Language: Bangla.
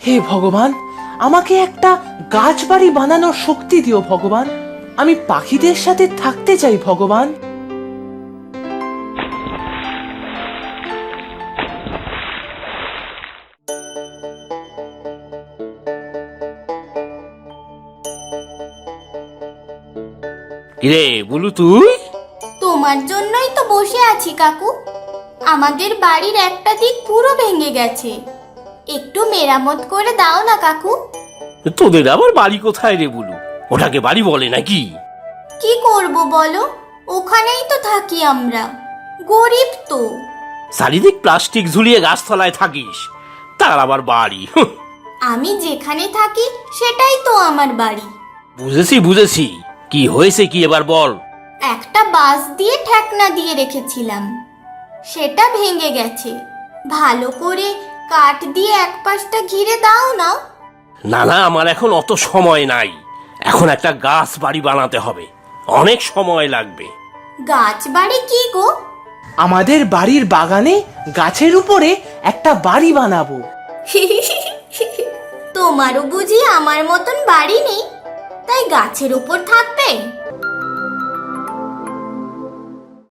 হে ভগবান, আমাকে একটা গাছ বাড়ি বানানোর শক্তি দিও ভগবান। আমি পাখিদের সাথে থাকতে চাই ভগবান। কিরে বুলু, তুই? তোমার জন্যই তো বসে আছি কাকু। আমাদের বাড়ির একটা দিক পুরো ভেঙে গেছে, একটু মেরামত করে দাও না কাকু। তোদের আবার বাড়ি কোথায় রে বুলু? ওটাকে বাড়ি বলে নাকি? কি করব বলো, ওখানেই তো থাকি আমরা, গরিব তো। চারিদিক প্লাস্টিক ঝুলিয়ে গাছতলায় থাকিস, তার আবার বাড়ি? আমি যেখানে থাকি সেটাই তো আমার বাড়ি। বুঝেছি বুঝেছি, কি হয়েছে কি এবার বল। একটা বাঁশ দিয়ে ঠেকনা দিয়ে রেখেছিলাম, সেটা ভেঙে গেছে। ভালো করে কাঠ দিয়ে এক পাশটা ঘিরে দাও না। না না, আমার এখন অত সময় নাই। এখন একটা গাছ বাড়ি বানাতে হবে, অনেক সময় লাগবে। গাছ বাড়ি কি গো? আমাদের বাড়ির বাগানে গাছের উপরে একটা বাড়ি বানাবো। তোমারও বুঝি আমার মতন বাড়ি নেই, তাই গাছের উপর থাকবে?